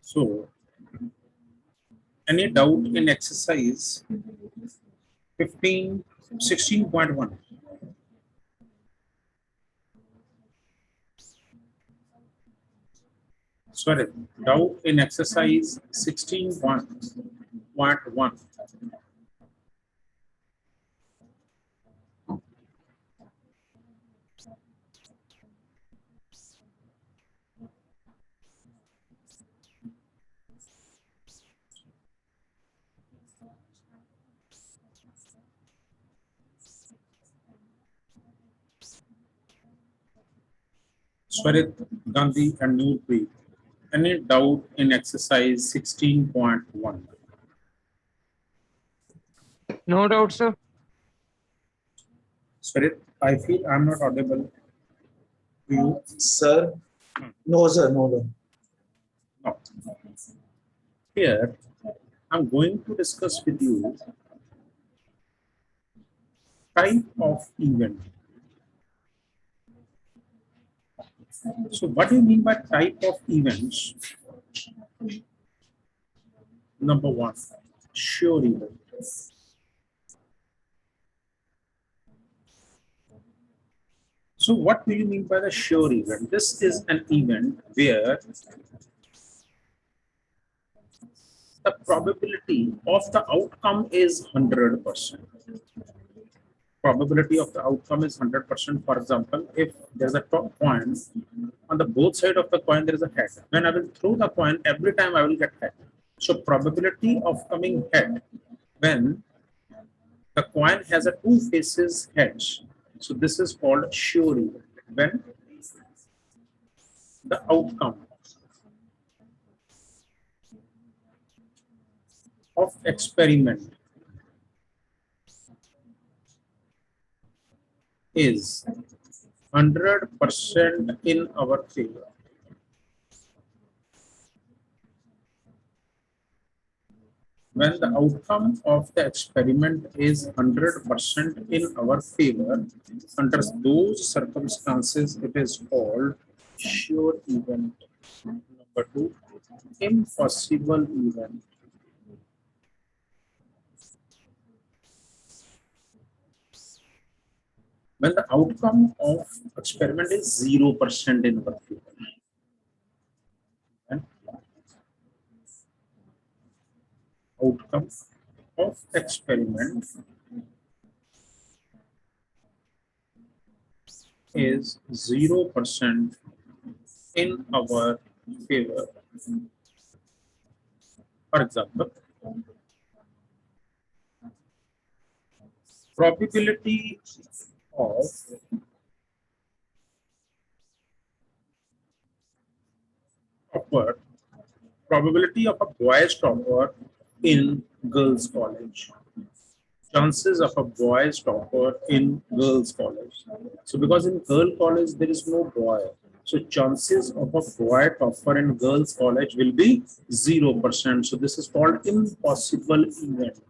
So, any doubt in exercise 16.1? Sorry, doubt in exercise 16.1. Swarit, Gandhi, and Nurpreet. Any doubt in exercise 16.1? No doubt, sir. Swarit, I feel I'm not audible to you. Sir, no, sir, no, no. No. Here, I'm going to discuss with you type of event. So, what do you mean by type of events? Number one, sure event. So, what do you mean by the sure event? This is an event where the probability of the outcome is 100%. Probability of the outcome is 100%. For example, if there's a top coin, on the both side of the coin there is a head. When I will throw the coin, every time I will get head. So probability of coming head when the coin has a two faces heads. So this is called sure event. When the outcome of experiment is 100% in our favor. When the outcome of the experiment is 100% in our favor, under those circumstances, it is called sure event. Number two, impossible event. When the outcome of experiment is 0% in our favor. And outcome of experiment is 0% in our favor. For example, probability of topper, probability of a boy's topper in girls' college. Chances of a boy's topper in girls' college. So because in girl college there is no boy, so chances of a boy topper in girls' college will be 0%. So this is called impossible event.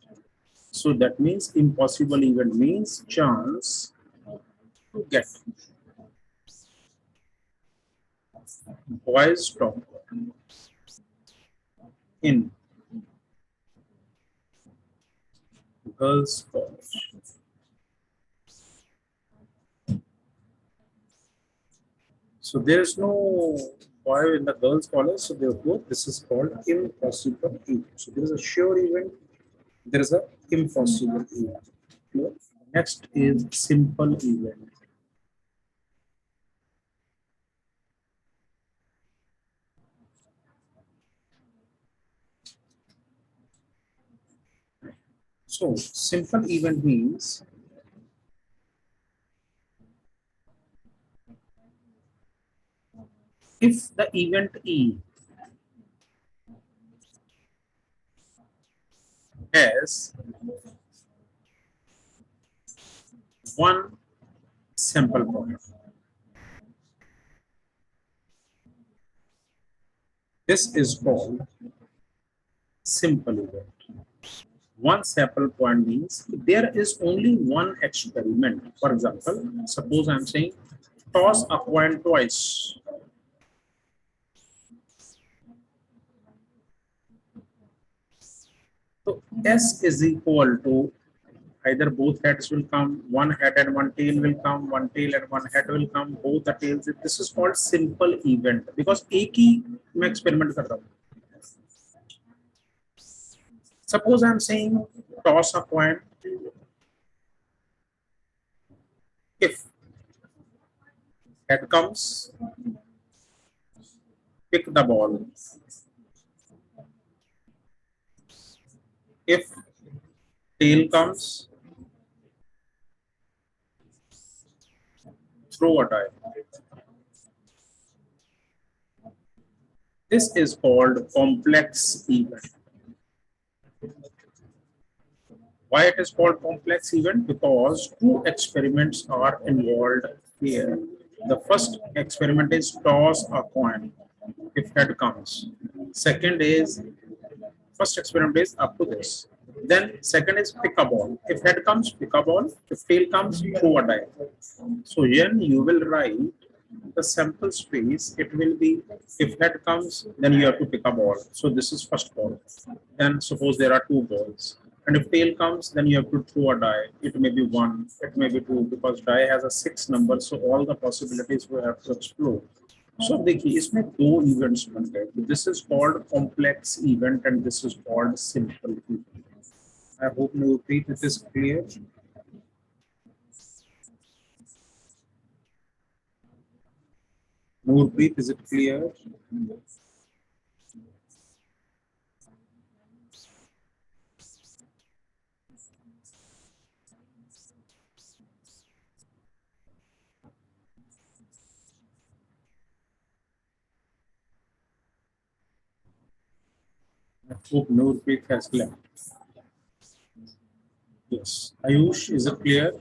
So that means impossible event means chance to get boys topper in girls' college. So there is no boy in the girls' college, so therefore this is called impossible event. So there is a sure event, there is a impossible event. Clear? Next is simple event. So simple event means if the event E has one sample point, this is called simple event. One sample point means there is only one experiment. For example, suppose I'm saying toss a coin twice. S is equal to either both heads will come, one head and one tail will come, one tail and one head will come, both the tails. This is called simple event because एक ही मैं experiment कर रहा हूँ. Suppose I'm saying toss a coin. If head comes, pick the ball. If tail comes, throw a die. This is called complex event. Why it is called complex event? Because two experiments are involved here. The first experiment is toss a coin if head comes. Second is, first experiment is up to this. Then second is pick a ball. If head comes, pick a ball. If tail comes, throw a die. So here you will write the sample space. It will be if head comes, then you have to pick a ball. So this is first ball. Then suppose there are two balls. And if tail comes, then you have to throw a die. It may be one, it may be two, because die has a 6 number. So all the possibilities we have to explore. So देखिए इसमें दो events बन गए. This is called complex event and this is called simple event. I hope Nurpreet it is clear. Nurpreet, is it clear? I hope Nurpreet has left. Yes. Ayush, is it clear?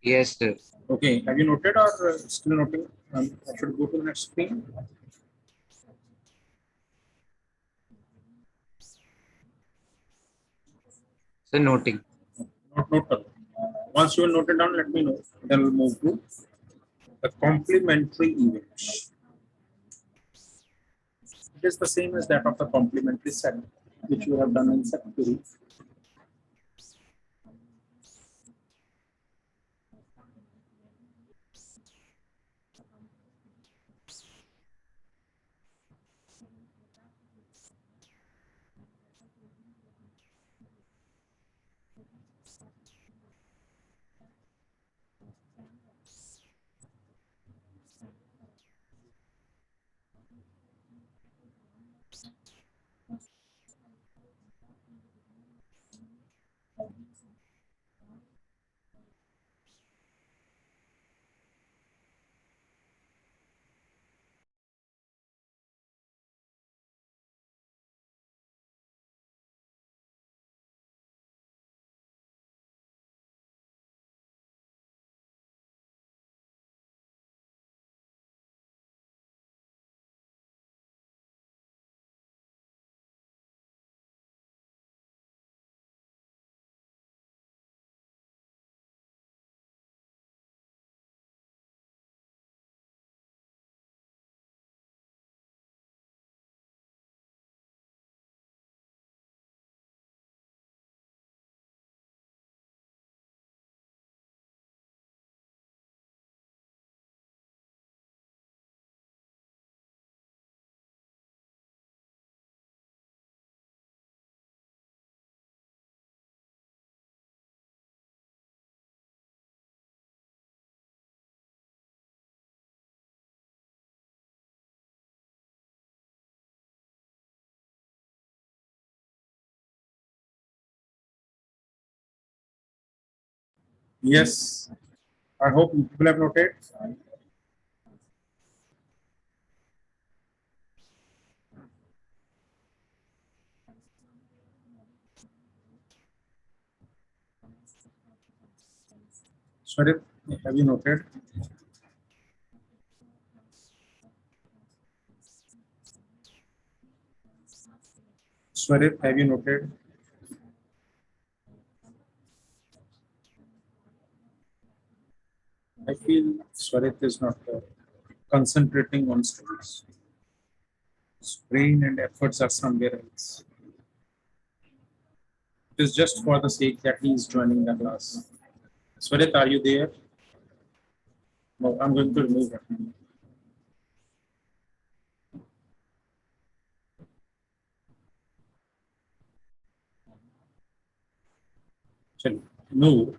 Yes, sir. Okay. Have you noted or still noting? I should go to the next screen. So noting. Note. Once you will note it down, let me know. Then we'll move to the complementary events. It is the same as that of the complementary set, which we have done in set theory. Yes, I hope people have noted. Swarip, have you noted? Swarip, have you noted? I feel Swarip is not concentrating on studies. His brain and efforts are somewhere else. It is just for the sake that he is joining the class. Swarit, are you there? No, I'm going to remove it. No.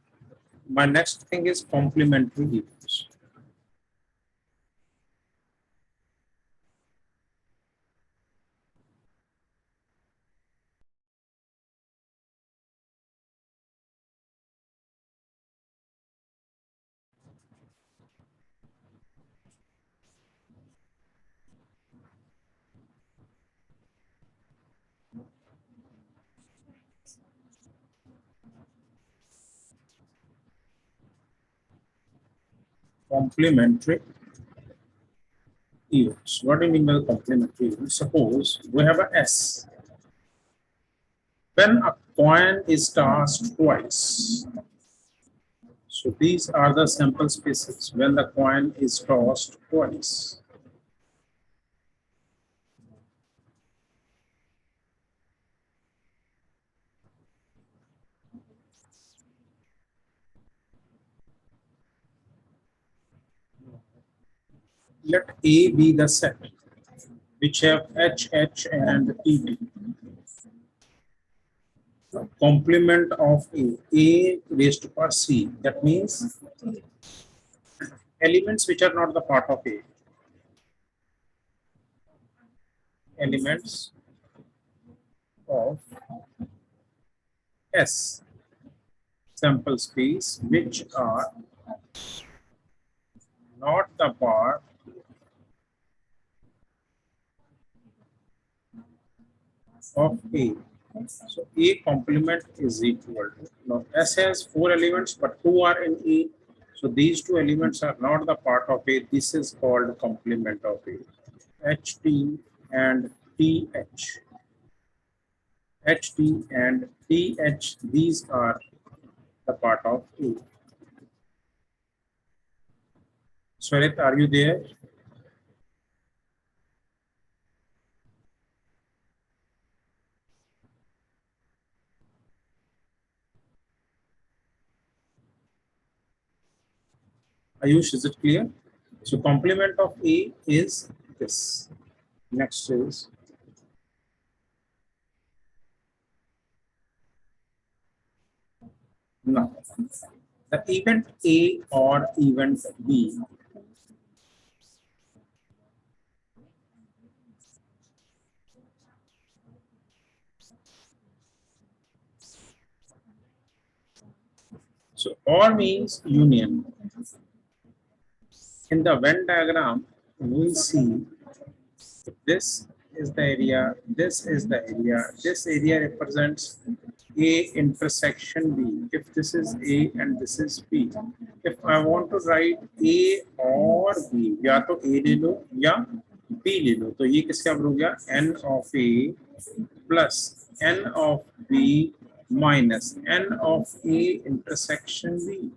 My next thing is complementary events. Complementary events. What do you mean by complementary events? Suppose we have a S. When a coin is tossed twice, so these are the sample spaces when the coin is tossed twice. Let A be the set which have H, H and T, T. Complement of A raised to power C. That means elements which are not the part of A. Elements of S sample space which are not the part of A. So A complement is equal to, now S has 4 elements but 2 are in A. So these 2 elements are not the part of A. This is called complement of A. HT and TH. HT and TH, these are the part of A. Swarit, are you there? Ayush, is it clear? So complement of A is this. Next is now the event A or event B. So or means union. In the Venn diagram, we see this is the area, this is the area, this area represents A intersection B. If this is A and this is B, if I want to write A or B, या तो A ले लो या B ले लो, तो ये किसके बराबर हो गया? N of A plus N of B minus N of A intersection B.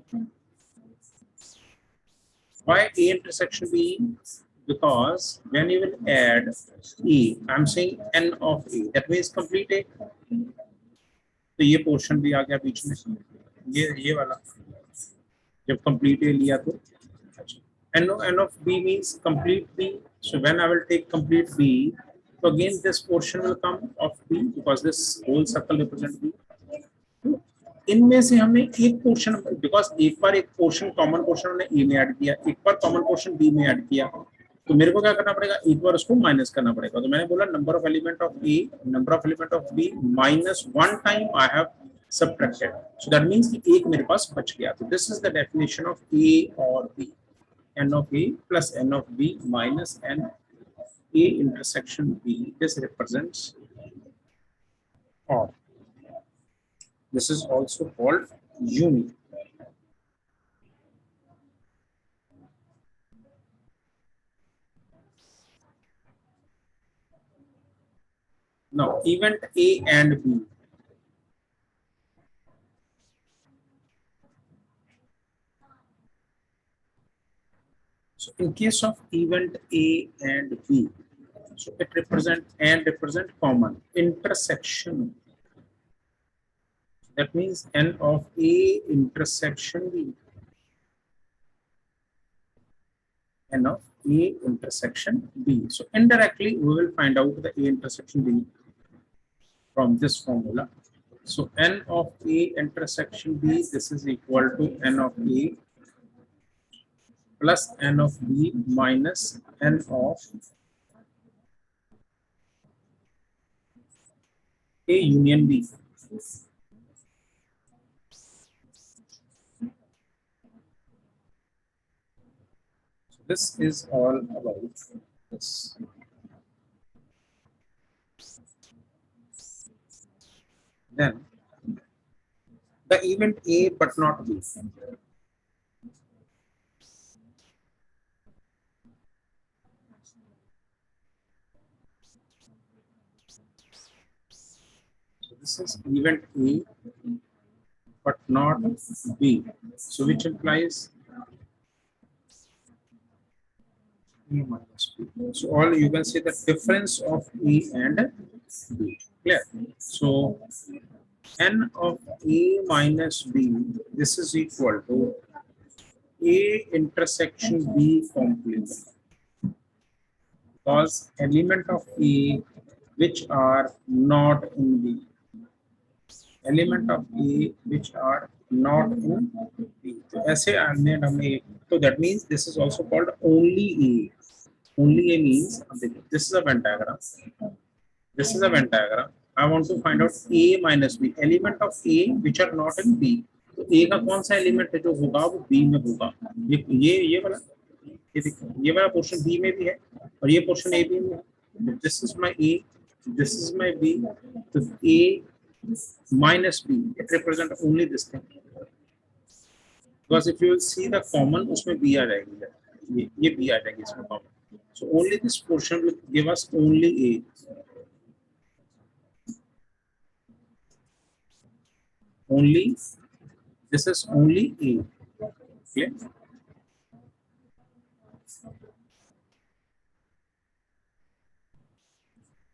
Why A intersection B? Because when you will add E, I'm saying N of A, that means complete A. तो ये portion भी आ गया बीच में, ये वाला जब complete A लिया तो N of B means complete B. So when I will take complete B, so again this portion will come of B because this whole circle represents B. इनमें से हमें एक पोर्शन, बिकॉज एक बार एक portion common portion हमने ए में add किया, एक बार कॉमन पोर्शन बी में ऐड किया, तो मेरे को क्या करना पड़ेगा? एक बार उसको माइनस करना पड़ेगा. तो मैंने बोला number of element of A, number of element of B minus one time I have subtracted. So that means कि एक मेरे पास बच गया. तो this is the definition of A और B. n of a plus n of b minus n a intersection b. This represents or. This is also called union. Now, event A and B. So, in case of event A and B, So it represent common intersection. That means n of A intersection B. N of A intersection B. So indirectly we will find out the A intersection B from this formula. So n of A intersection B, this is equal to n of A plus n of B minus n of A union B. So this is all about this. Then the event A but not B. So this is event A but not B. So which implies A minus B. So all you can see the difference of A and B. Clear? So n of A minus B, this is equal to A intersection B complement. Because element of A which are not in B. Element of A which are not in B. So ऐसे हमने so that means this is also called only A. Only A means this is a Venn diagram. This is a Venn diagram. I want to find out A minus B. Element of A which are not in B. तो A का कौन सा element है जो होगा वो B में होगा. ये वाला ये वाला पोर्शन B में भी है और ये पोर्शन A B में है. This is my A. This is my B. So A minus B. It represents only this thing. Because if you will see the common, उसमें B आ जाएगी. ये B आ जाएगी इसमें common. So only this portion will give us only A. Only this is only A. Okay.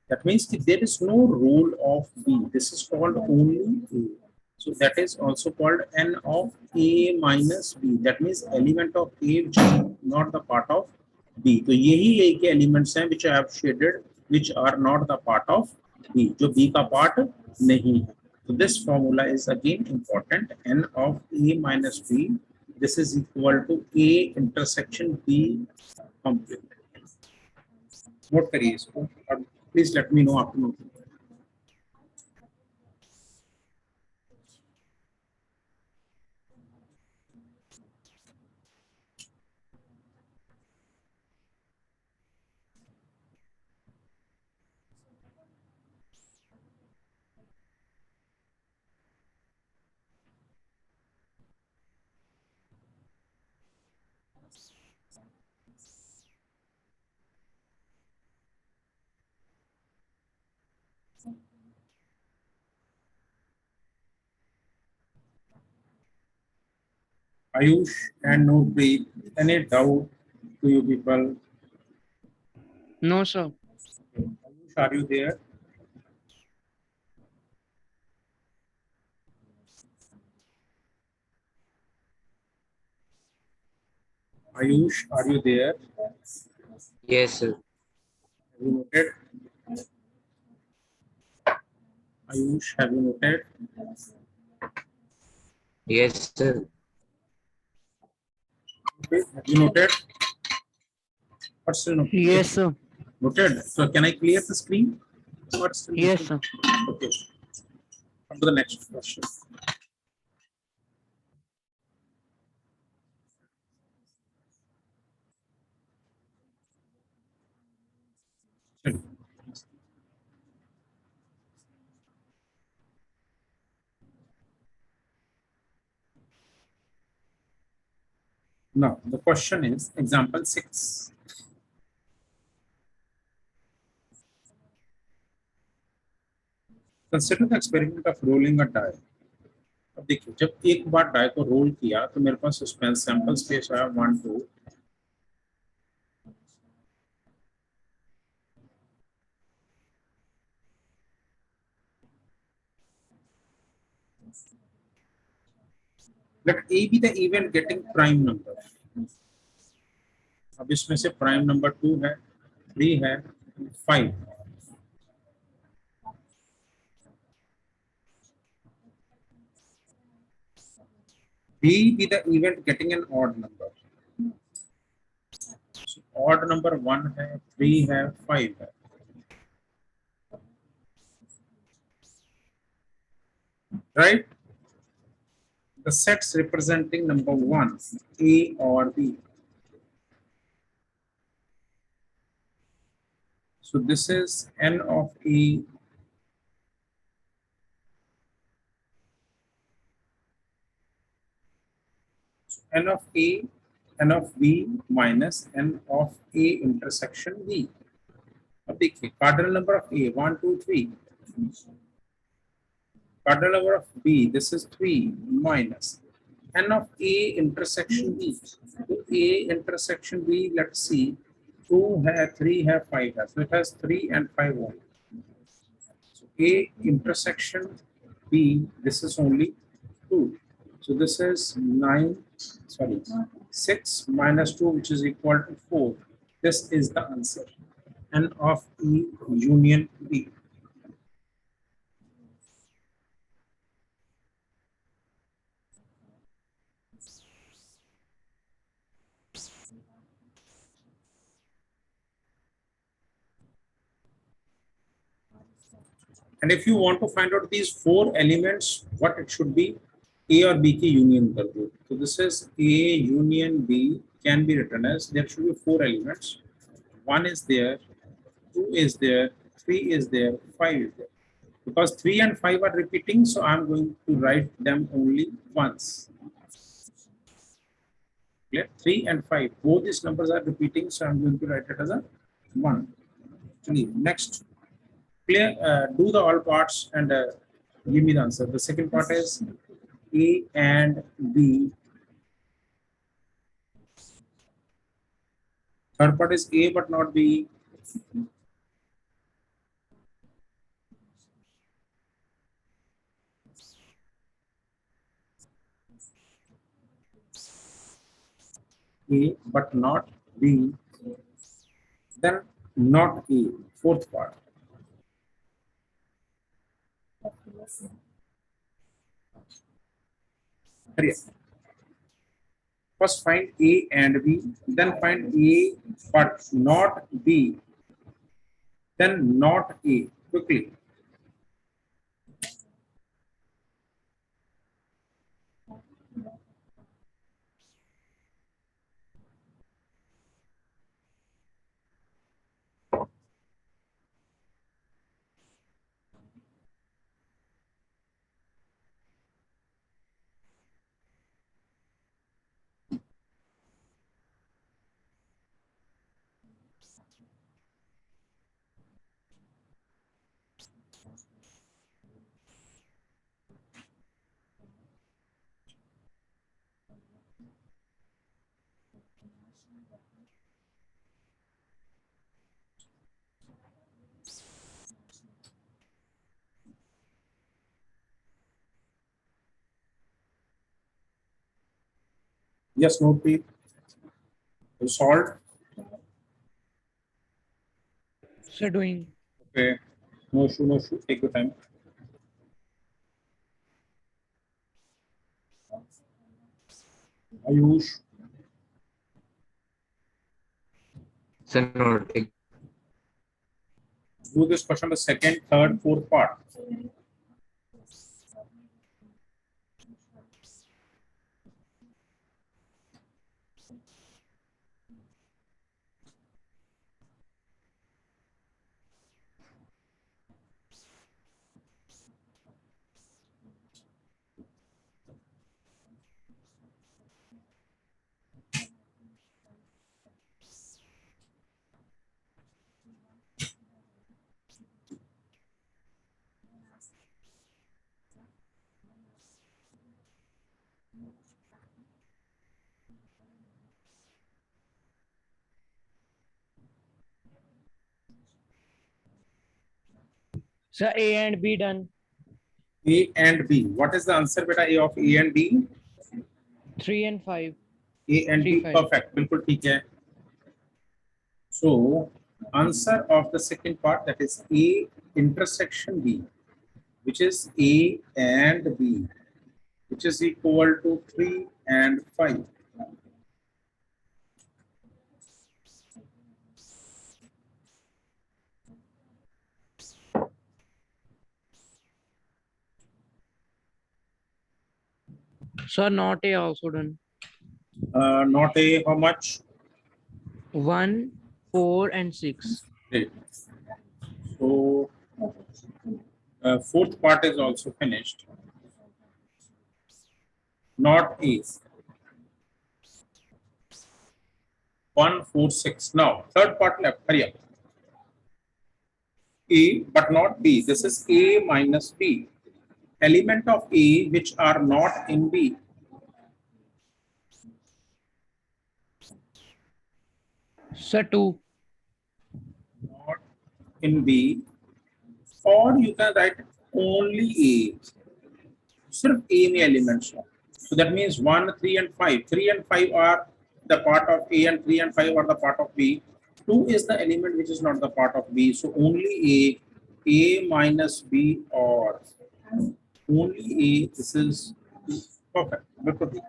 That means that there is no role of B. This is called only A. So that is also called n of A minus B. That means element of A which is not the part of B. तो यही A के elements हैं which I have shaded, which are not the part of B. जो B का part नहीं है. So this formula is again important. N of A minus B. This is equal to A intersection B complement. Note करिए इसको. Please let me know after noting. Ayush and Nurpreet, any doubt to you people? No, sir. Ayush, are you there? Ayush, are you there? Yes, sir. Have you noted? Ayush, have you noted? Yes, sir. Okay, have you noted? What's still noted? Yes, sir. Noted. So can I clear the screen? What's still Yes, noted? sir. Okay. Come to the next question. Now, the question is example 6. Consider the experiment of rolling a die. अब देखिए जब एक बार die को role किया तो मेरे पास suspense sample space आया 1 2 Let A be the event getting prime number. अब इसमें से प्राइम नंबर 2 है, 3 है, 5. B be the event getting an odd number. So odd number 1 है, 3 है, 5 है. Right? The sets representing number 1, A or B. So this is n of A n of A, n of B minus n of A intersection B. अब देखिए cardinal number of A 1 2 3, cardinal number of B this is 3 minus n of A intersection B. So A intersection B, let's see, 2 है, 3 है, 5 है, so it has 3 and 5 only. So A intersection B, this is only 2. So this is 6 minus 2, which is equal to 4. This is the answer. N of E union B. And if you want to find out these 4 elements, what it should be, A or B की union कर दो. So this is A union B can be written as there should be 4 elements. 1 is there, 2 is there, 3 is there, 5 is there. Because 3 and 5 are repeating, so I'm going to write them only once. Clear? 3 and 5, both these numbers are repeating, so I'm going to write it as a 1. Actually, next. Clear? Do the all parts and give me the answer. The second part is A and B. Third part is A but not B. A but not B. Then not A. Fourth part. Hurry up. First find A and B, then find A but not B, then not A. Quickly. Yes, no, P. Solved. Sir, doing. Okay. No issue, no issue. Take your time. Ayush. Sir, no, take. Do this question the second, third, fourth part. Sir, A and B done. A and B. What is the answer, beta? A of A and B? 3 and 5. A and 3, B. 5. Perfect. बिल्कुल ठीक है. So, answer of the second part, that is A intersection B, which is A and B, which is equal to 3 and 5. Sir, not A also done. Not A, how much? 1, 4 and 6. Great. So, fourth part is also finished. Not A. 1, 4, 6. Now, third part left. Hurry up. A, but not B. This is A minus B. Element of A which are not in B. Sir, 2. Not in B. Or you can write only A. Sirf A में elements हो. So that means 1, 3 and 5. 3 and 5 are the part of A and 3 and 5 are the part of B. 2 is the element which is not the part of B. So only A minus B, or only A. This is perfect. बिल्कुल.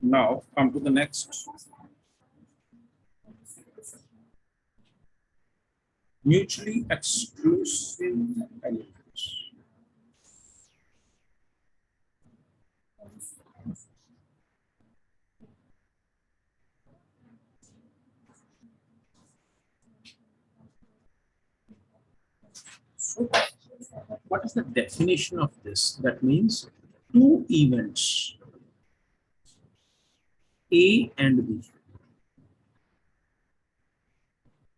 Now come to the next. Mutually exclusive elements. So, what is the definition of this? That means two events, A and B,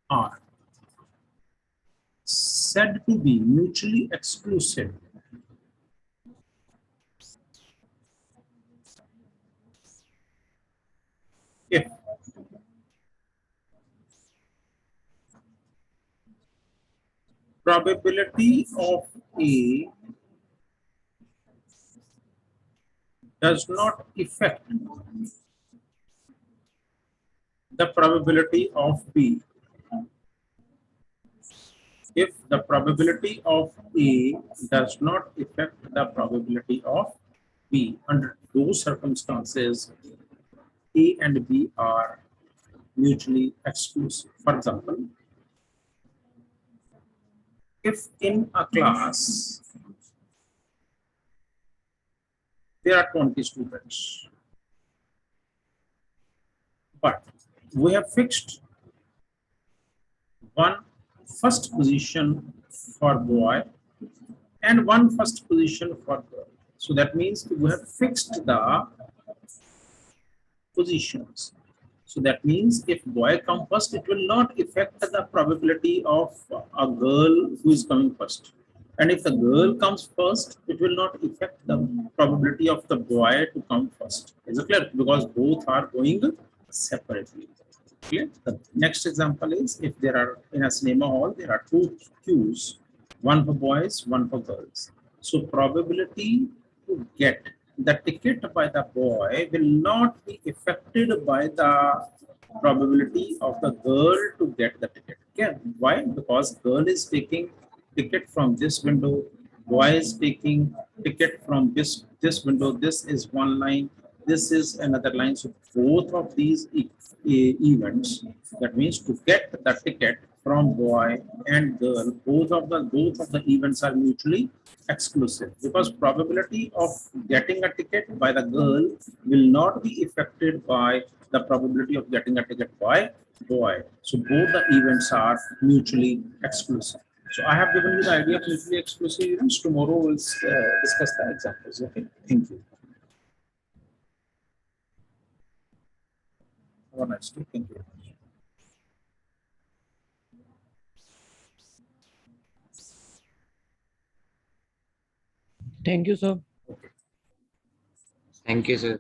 are said to be mutually exclusive if probability of A does not affect the probability of B. If the probability of A does not affect the probability of B, under those circumstances, A and B are mutually exclusive. For example, if in a class there are 20 students, but we have fixed one first position for boy and one first position for girl. So that means we have fixed the positions. So that means if boy comes first, it will not affect the probability of a girl who is coming first. And if the girl comes first, it will not affect the probability of the boy to come first. Is it clear? Because both are going separately. Clear? The next example is if there are in a cinema hall, there are two queues, one for boys, one for girls. So probability to get the ticket by the boy will not be affected by the probability of the girl to get the ticket. Okay? Why? Because girl is taking ticket from this window, boy is taking ticket from this window. This is one line, this is another line. So both of these events, that means to get the ticket from boy and girl, both of the events are mutually exclusive, because probability of getting a ticket by the girl will not be affected by the probability of getting a ticket by boy. So both the events are mutually exclusive. So I have given you the idea of mutually exclusive events. Tomorrow we'll discuss the examples. Okay, thank you. Have a nice day. Thank you. Thank you, sir. Thank you, sir.